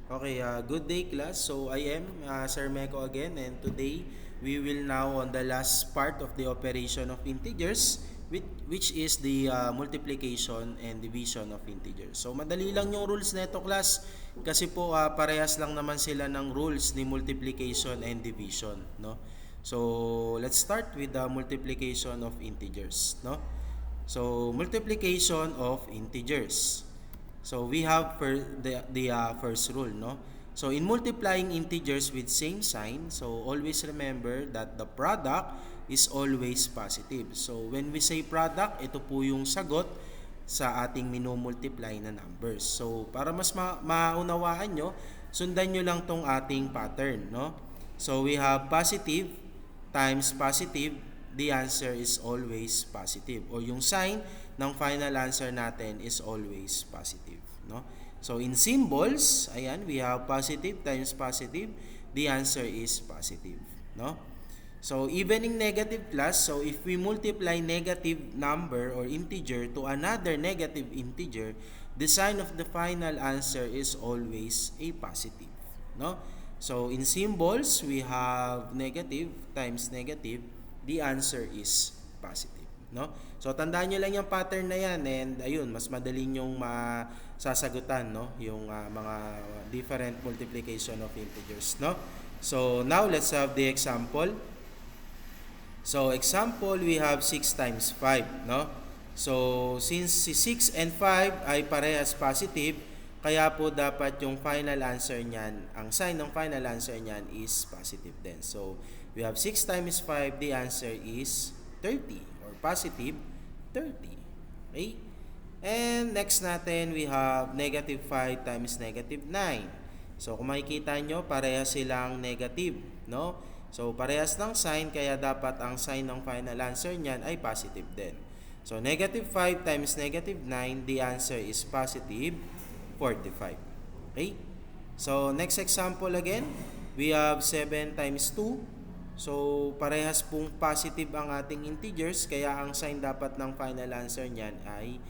Okay, good day class. So I am Sir Meko again, and today we will now on the last part of the operation of integers, which is the multiplication and division of integers. So madali lang yung rules nito class kasi po parehas lang naman sila ng rules ni multiplication and division, no? So let's start with the multiplication of integers, no? So multiplication of integers. So we have the first rule, no? So in multiplying integers with same sign, so always remember that the product is always positive. So when we say product, ito po yung sagot sa ating minumultiply na numbers. So para mas maunawaan nyo, sundan nyo lang tong ating pattern, no? So we have positive times positive, the answer is always positive, or yung sign ng final answer natin is always positive, no? So in symbols, ayan, we have positive times positive, the answer is positive, no? So even in negative class, so if we multiply negative number or integer to another negative integer, the sign of the final answer is always a positive, no? So in symbols, we have negative times negative, the answer is positive, no? So tandaan niyo lang yung pattern na yan, and ayun, mas madali nyong masasagutan, no, yung mga different multiplication of integers, no? So now let's have the example. So example, we have 6 times 5, no? So since si 6 and 5 ay parehas positive, kaya po dapat yung final answer niyan, ang sign ng final answer niyan is positive din. So we have 6 times 5, the answer is 30 or positive 30. Okay? And next natin, we have negative 5 times negative 9. So kung makikita nyo, parehas silang negative, no? So parehas ng sign, kaya dapat ang sign ng final answer niyan ay positive din. So negative 5 times negative 9, the answer is positive 45. Okay? So next example again, we have 7 times 2. So parehas pong positive ang ating integers, kaya ang sign dapat ng final answer niyan ay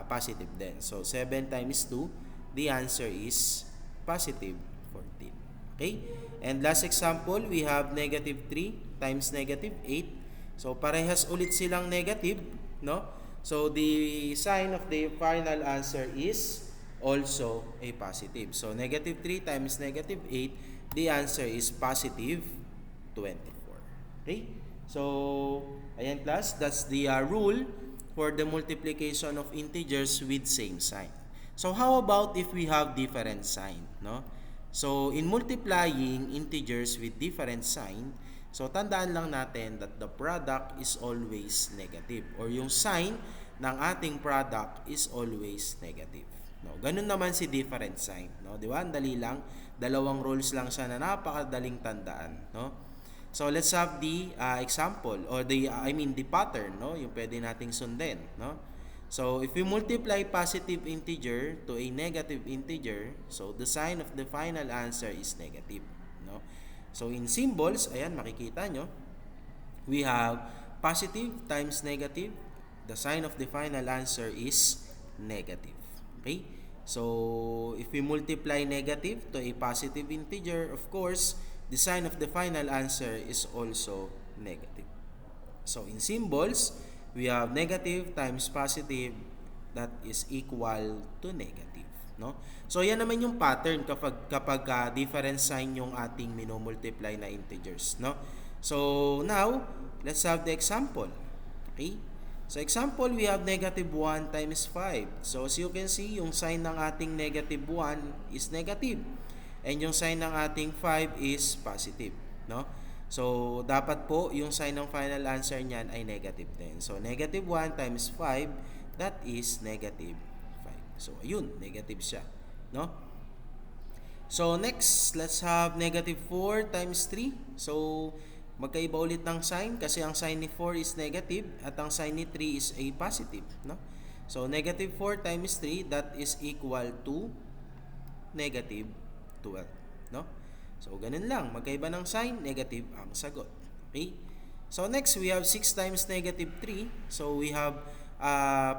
positive din. So 7 times 2, the answer is positive 14. Okay? And last example, we have negative 3 times negative 8. So parehas ulit silang negative, no? So the sign of the final answer is also a positive. So negative 3 times negative 8, the answer is positive 24. Okay? So ayan class, that's the rule for the multiplication of integers with same sign. So how about if we have different sign, no? So in multiplying integers with different sign, so tandaan lang natin that the product is always negative, or yung sign ng ating product is always negative. No, ganun naman si different sign, no? Di ba? Ang dali lang, dalawang rules lang siya na napakadaling tandaan, no? So let's have the example, or the the pattern, no? Yung pwede nating sundin, no? So if we multiply positive integer to a negative integer, so the sign of the final answer is negative, no? So in symbols, ayan, makikita nyo, we have positive times negative, the sign of the final answer is negative. Okay? So if we multiply negative to a positive integer, of course, the sign of the final answer is also negative. So in symbols, we have negative times positive, that is equal to negative, no? So yan naman yung pattern kapag different sign yung ating minumultiply na integers, no? So now, let's have the example. Okay? So example, we have negative 1 times 5. So as you can see, yung sign ng ating negative 1 is negative, and yung sign ng ating 5 is positive, no? So dapat po yung sign ng final answer niyan ay negative din. So negative 1 times 5, that is negative 5. So ayun, negative siya, no? So next, let's have negative 4 times 3. So magkaiba ulit ng sign kasi ang sign ni 4 is negative at ang sign ni 3 is a positive, no? So negative 4 times 3, that is equal to negative 12, no? So ganun lang, magkaiba ng sign, negative ang sagot. Okay? So next, we have 6 times negative 3. So we have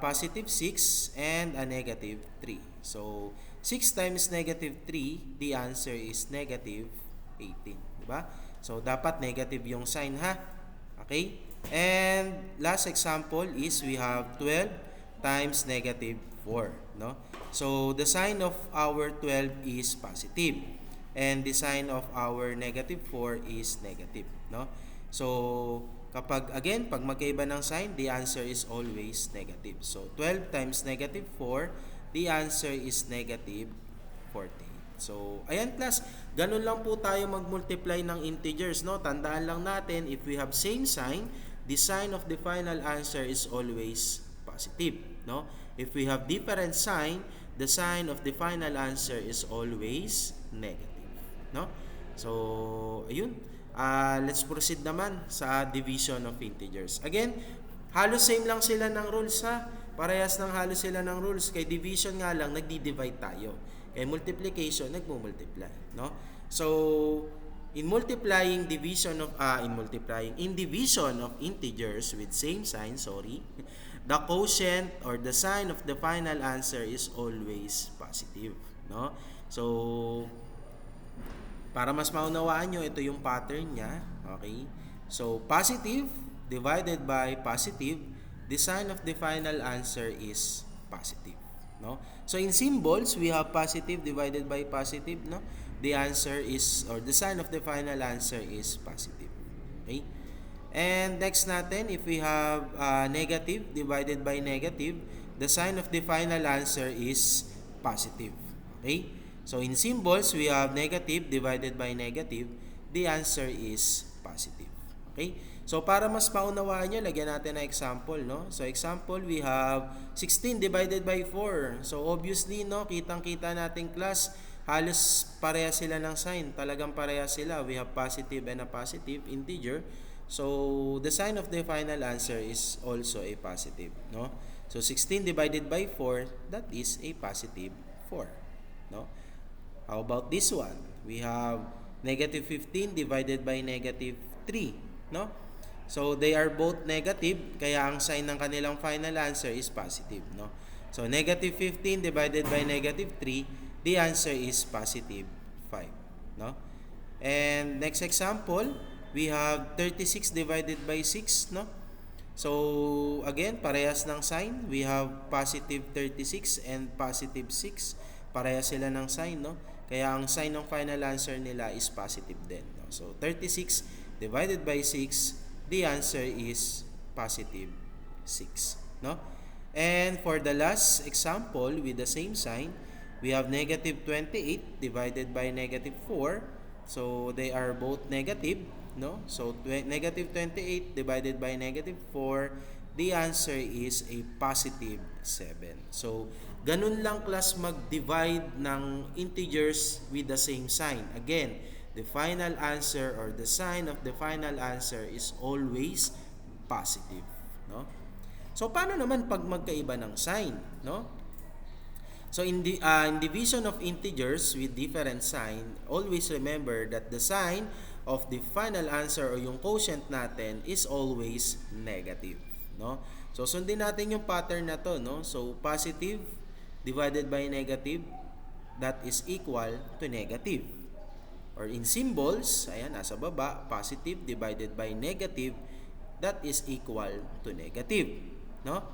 positive 6 and a negative 3. So 6 times negative 3, the answer is negative 18. Diba? So, dapat negative yung sign ha. Okay? And last example is we have 12 times negative 4. No? So, the sign of our 12 is positive. And the sign of our negative 4 is negative. No? So, kapag, again, pag magkaiba ng sign, the answer is always negative. So, 12 times negative 4, the answer is negative 48. So, ayan class, ganun lang po tayo mag-multiply ng integers, no? Tandaan lang natin, if we have same sign, the sign of the final answer is always positive, no? If we have different sign, the sign of the final answer is always negative, no? So, ayun. Let's proceed naman sa division of integers. Again, halos same lang sila ng rules ha. Parehas ng halos sila ng rules. Kay division nga lang, nagdi-divide tayo. Kay multiplication, nagmo-multiply, no? So, in division of integers with same sign, the quotient or the sign of the final answer is always positive, no? So, para mas maunawaan nyo, ito yung pattern niya, okay? So, positive divided by positive, the sign of the final answer is positive, no? So in symbols, we have positive divided by positive, no? The answer is, or the sign of the final answer is positive. Okay? And next natin, if we have negative divided by negative, the sign of the final answer is positive. Okay? So in symbols, we have negative divided by negative, the answer is positive. Okay? So, para mas maunawaan nyo, lagyan natin na example, no? So, example, we have 16 divided by 4. So, obviously, no, kitang-kita natin class, halos pareha sila ng sign. Talagang pareha sila. We have positive and a positive integer. So, the sign of the final answer is also a positive, no? So, 16 divided by 4, that is a positive 4, no? How about this one? We have negative 15 divided by negative 3, no? So, they are both negative, kaya ang sign ng kanilang final answer is positive, no? So, negative 15 divided by negative 3, the answer is positive 5, no? And next example, we have 36 divided by 6, no? So, again, parehas ng sign. We have positive 36 and positive 6. Parehas sila ng sign, no? Kaya ang sign ng final answer nila is positive din, no? So, 36 divided by 6, the answer is positive 6, no? And for the last example with the same sign, we have negative 28 divided by negative 4. So, they are both negative, no? So, negative 28 divided by negative 4, the answer is a positive 7. So, ganun lang class mag-divide ng integers with the same sign. Again, the final answer or the sign of the final answer is always positive, no? So, paano naman pag magkaiba ng sign, no? So, in division of integers with different sign, always remember that the sign of the final answer or yung quotient natin is always negative, no? So, sundin natin yung pattern na to, no? So, positive divided by negative, that is equal to negative. Or in symbols, ayan, nasa baba, positive divided by negative, that is equal to negative, no?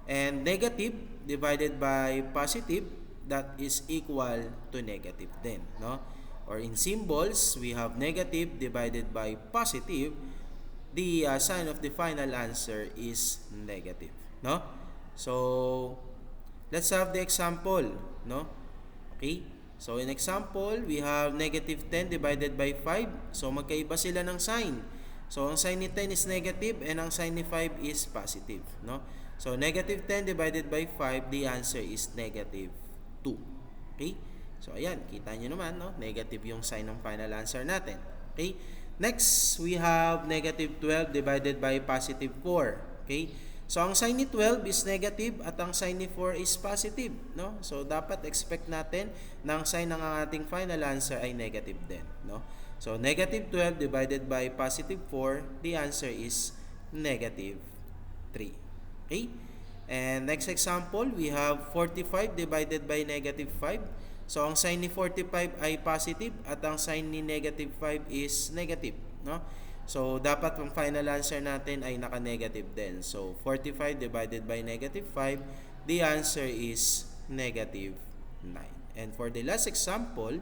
And negative divided by positive, that is equal to negative din, no? Or in symbols, we have negative divided by positive, the sign of the final answer is negative, no? So, let's have the example, no? Okay? So, in example, we have negative 10 divided by 5. So, magkaiba sila ng sign. So, ang sign ni 10 is negative and ang sign ni 5 is positive, no? So, negative 10 divided by 5, the answer is negative 2. Okay? So, ayan, kita nyo naman, no? Negative yung sign ng final answer natin. Okay? Next, we have negative 12 divided by positive 4. Okay? So, ang sign ni 12 is negative at ang sign ni 4 is positive, no? So, dapat expect natin na ang sign ng ating final answer ay negative din, no? So, negative 12 divided by positive 4, the answer is negative 3. Okay? And next example, we have 45 divided by negative 5. So ang sign ni 45 ay positive at ang sign ni negative 5 is negative, no? So dapat ang final answer natin ay naka-negative din. So 45 divided by negative 5, the answer is negative 9. And for the last example,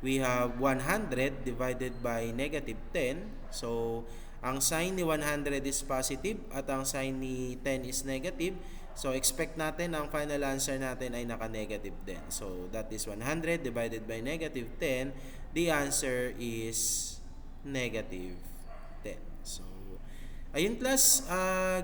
we have 100 divided by negative 10. So ang sign ni 100 is positive at ang sign ni 10 is negative. So expect natin ang final answer natin ay naka-negative din. So that is 100 divided by negative 10. The answer is negative 10. So ayun class,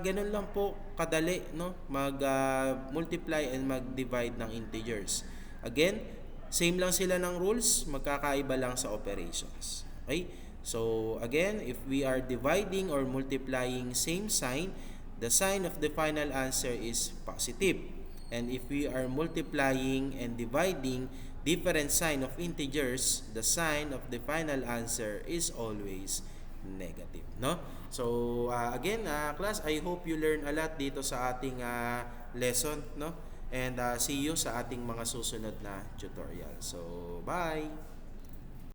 ganun lang po kadali, no? Mag-multiply and mag-divide ng integers. Again, same lang sila ng rules, magkakaiba lang sa operations. Okay? So again, if we are dividing or multiplying same sign, the sign of the final answer is positive. And if we are multiplying and dividing different sign of integers, the sign of the final answer is always negative, no? So again, class, I hope you learn a lot dito sa ating lesson, no? And see you sa ating mga susunod na tutorial. So bye.